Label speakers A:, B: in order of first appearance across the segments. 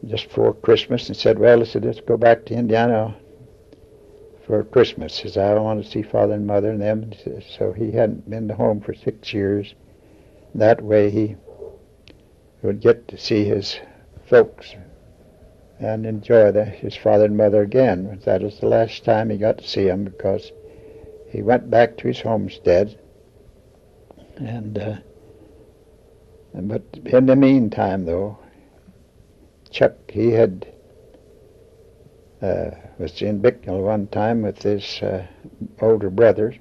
A: just before Christmas, and said, well, he said, let's go back to Indiana for Christmas. He said, I want to see Father and Mother and them. So he hadn't been home for 6 years. That way he would get to see his folks and enjoy his father and mother again. That was the last time he got to see them, because he went back to his homestead. And but in the meantime, though, Chuck, he had was in Bicknell one time with his older brothers,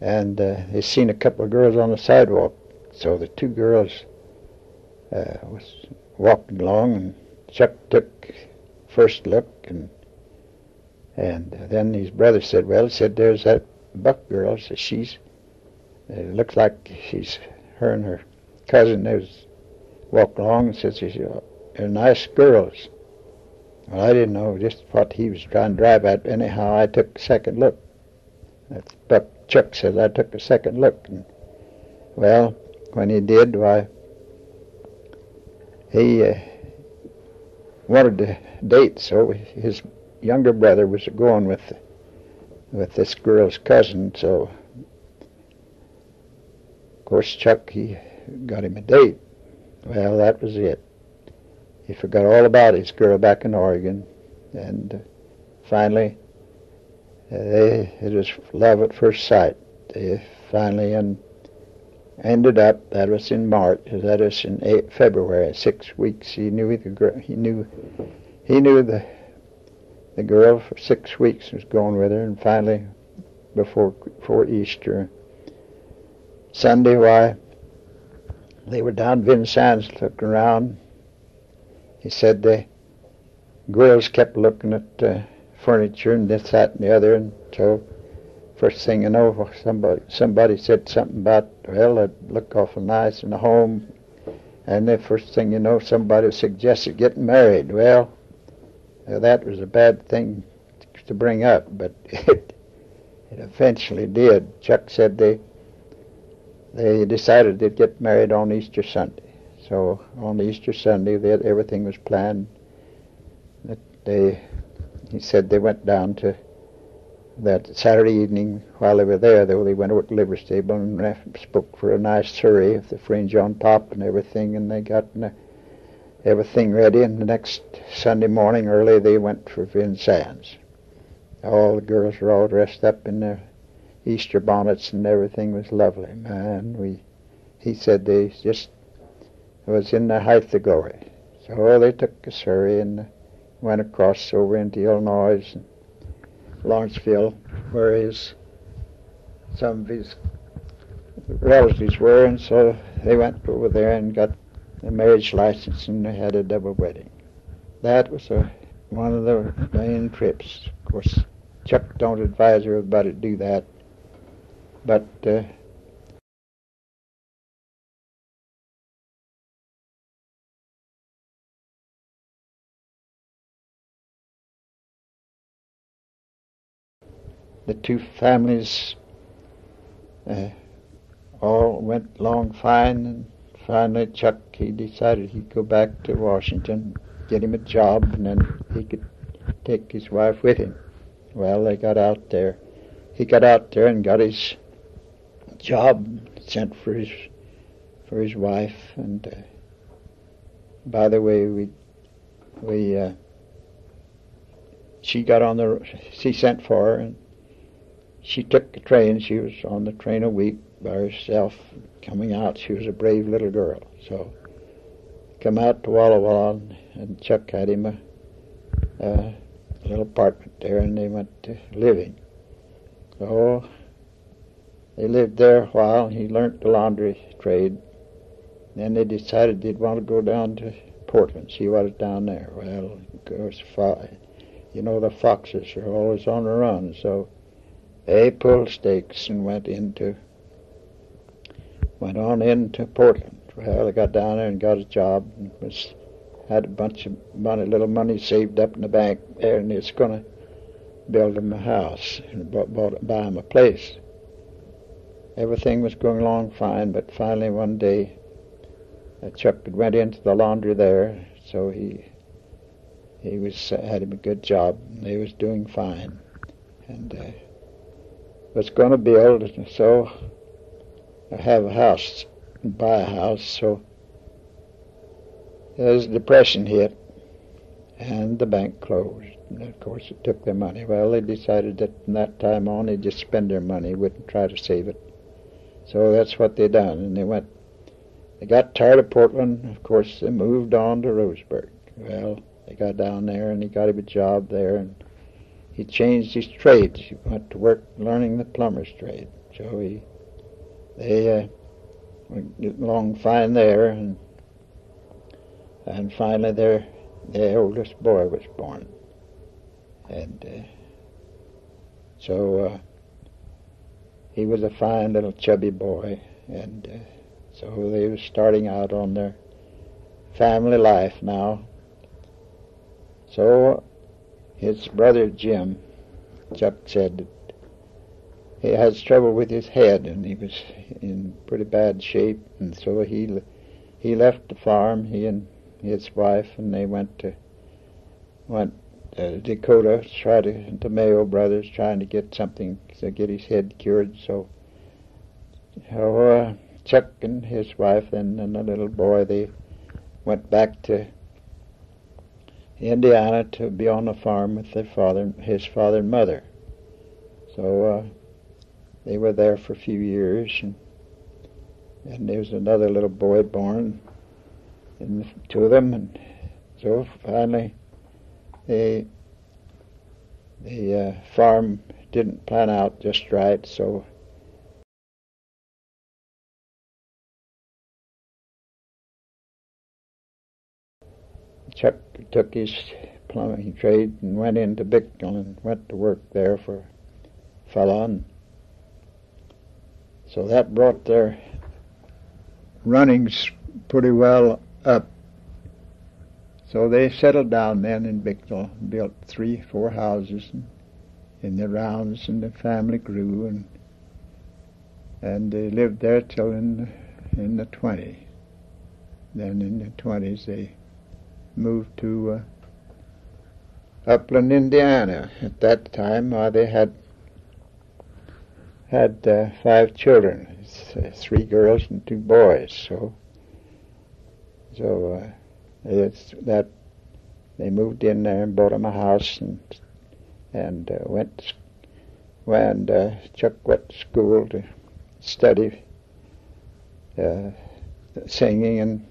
A: and he seen a couple of girls on the sidewalk. So the two girls was walking along, and Chuck took first look, and then his brother said, well, he said, there's that Buck girl. So she's, it looks like she's, her and her cousin, they was walking along, and says, they're nice girls. Well, I didn't know just what he was trying to drive at. Anyhow, I took a second look. That's Buck. Chuck says, I took a second look. And, well, when he did, why, he wanted to date, so his younger brother was going with this girl's cousin. So, of course, Chuck, he got him a date. Well, that was it. He forgot all about his girl back in Oregon, and finally, it was love at first sight. They finally ended up. That was in March. That was in February. 6 weeks. He knew the girl. He knew the girl for 6 weeks. Was going with her, and finally, before Easter Sunday, why, they were down Vincennes looking around. He said the girls kept looking at furniture and this, that, and the other, and so first thing you know, somebody said something about, well, it'd look awful nice in a home, and the first thing you know, somebody suggested getting married. Well, that was a bad thing to bring up, but it eventually did. Chuck said they decided they'd get married on Easter Sunday. So on Easter Sunday, everything was planned. He said they went down to that Saturday evening. While they were there, though, they went over to the livery stable and spoke for a nice surrey with the fringe on top and everything, and they got everything ready. And the next Sunday morning early, they went for Vincennes. All the girls were all dressed up in their Easter bonnets, and everything was lovely. Man, he said they just was in the height of glory. So they took a surrey and went across over into Illinois and Lawrenceville, where some of his relatives were, and so they went over there and got the marriage license, and they had a double wedding. That was one of the main trips. Of course, Chuck don't advise everybody to do that, but the two families all went along fine, and finally Chuck, he decided he'd go back to Washington, get him a job, and then he could take his wife with him. Well, they got out there. He got out there and got his job, sent for his wife, and by the way, she got on she sent for her, and she took the train. She was on the train a week by herself. Coming out, she was a brave little girl. So, come out to Walla Walla, and Chuck had him a little apartment there, and they went to living. So, they lived there a while. He learnt the laundry trade. Then they decided they'd want to go down to Portland, see what was down there. Well, of course, you know the foxes are always on the run, so they pulled stakes and went on into Portland. Well, they got down there and got a job, and had a bunch of little money saved up in the bank there, and it's going to build them a house and buy them a place. Everything was going along fine, but finally one day, Chuck went into the laundry there, so he had him a good job, and he was doing fine, and was going to build have a house, buy a house. So as the Depression hit, and the bank closed, and of course it took their money. Well, they decided that from that time on they'd just spend their money, wouldn't try to save it. So that's what they done, and they got tired of Portland. Of course, they moved on to Roseburg. Well, they got down there, and he got him a job there, and he changed his trades. He went to work learning the plumber's trade. So they went along fine there, and finally their oldest boy was born. And so he was a fine little chubby boy, and so they were starting out on their family life now. So his brother Jim, Chuck, said that he has trouble with his head, and he was in pretty bad shape, and so he left the farm, he and his wife, and they went to Dakota, to Mayo Brothers, trying to get something to get his head cured. So Chuck and his wife and the little boy, they went back to Indiana to be on the farm with his father and mother. So they were there for a few years, and there was another little boy born, and the two of them, and so finally the farm didn't plan out just right, so Chuck took his plumbing trade and went into Bicknell and went to work there for a fellow, and so that brought their runnings pretty well up. So they settled down then in Bicknell, built 3-4 houses in the rounds, and the family grew, and they lived there till in the 20s. Then in the 20s they moved to Upland, Indiana. At that time they had 5 children, 3 girls and 2 boys. So it's that they moved in there and bought them a house, and Chuck went to school to study singing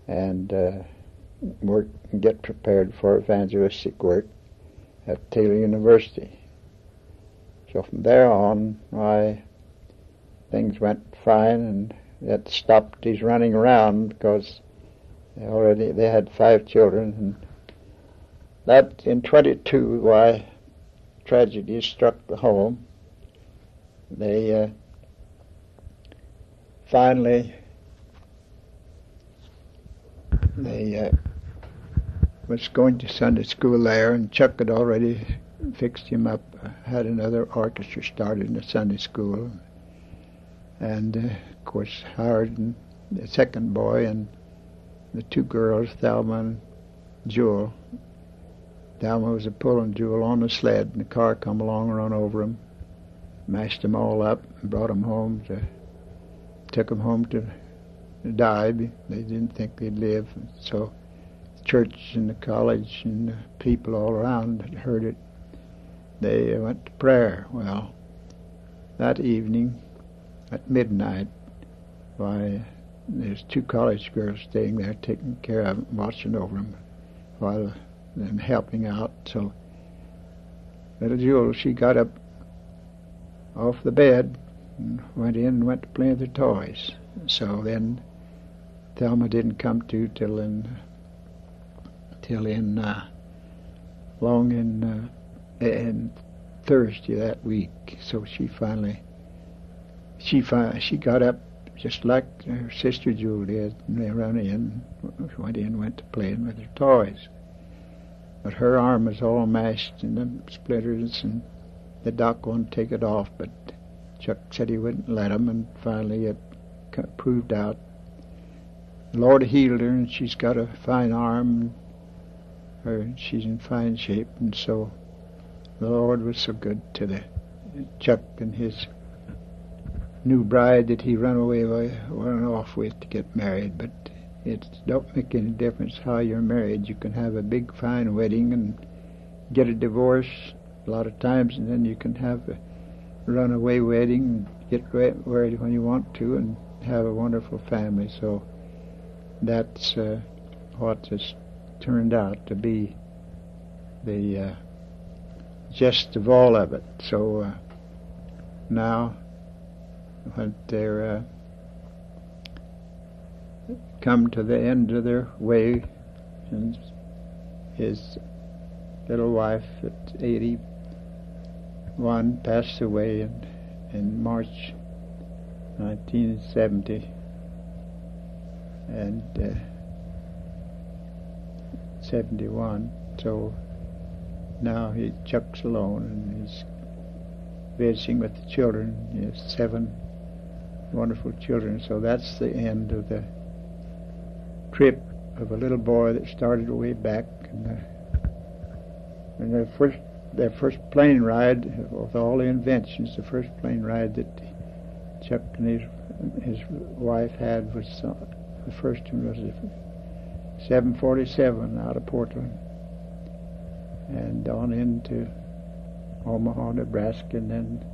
A: and work and get prepared for evangelistic work at Taylor University. So from there on, things went fine, and that stopped his running around because they had 5 children, and that in 22, tragedy struck the home. They finally was going to Sunday school there, and Chuck had already fixed him up, had another orchestra started in the Sunday school, and of course Howard and the second boy and the 2 girls, Thelma and Jewel. Thelma was pulling Jewel on the sled, and the car come along and run over them, mashed them all up, and brought them home took them home to die. They didn't think they'd live. So the church and the college and the people all around had heard it. They went to prayer. Well, that evening at midnight, there's 2 college girls staying there taking care of them, watching over them while them helping out. So little Jewel, she got up off the bed and went to play with her toys. So then Thelma didn't come to till Thursday that week. So she got up just like her sister Jewel did, and they went to playing with her toys. But her arm was all mashed in the splinters, and the doc wanted to take it off, but Chuck said he wouldn't let him, and finally it proved out the Lord healed her, and she's got a fine arm, and she's in fine shape, and so the Lord was so good to the Chuck and his new bride that he run off with to get married. But it don't make any difference how you're married. You can have a big fine wedding and get a divorce a lot of times, and then you can have a runaway wedding and get married when you want to and have a wonderful family. So that's what has turned out to be the gist of all of it. So now when they're come to the end of their way, and his little wife at 81 passed away in March 1970, and 71. So now Chuck's alone, and he's visiting with the children. He has 7 wonderful children. So that's the end of the trip of a little boy that started way back. And their first plane ride, with all the inventions, the first plane ride that Chuck and his wife had was the first one was a 747 out of Portland, and on into Omaha, Nebraska, and then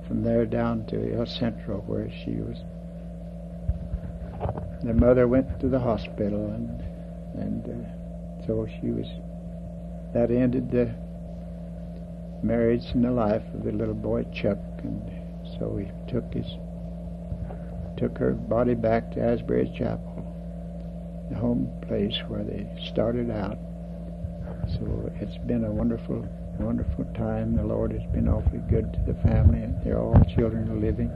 A: from there down to El Centro, where she was. Their mother went to the hospital, and so she was. That ended the marriage and the life of the little boy Chuck, and so he took her body back to Asbury Chapel, the home place where they started out. So it's been a wonderful time. The Lord has been awfully good to the family, and they're all children are living.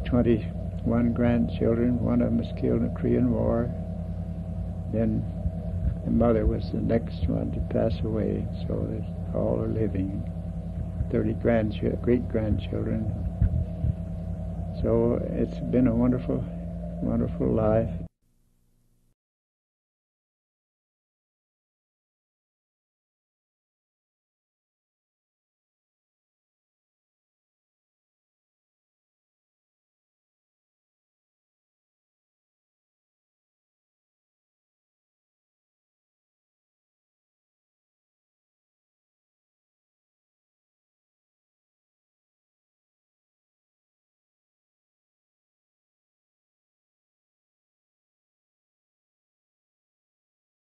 A: 21 grandchildren. One of them was killed in the Korean War. Then the mother was the next one to pass away. So all are living. 30 great-grandchildren. So it's been a wonderful life.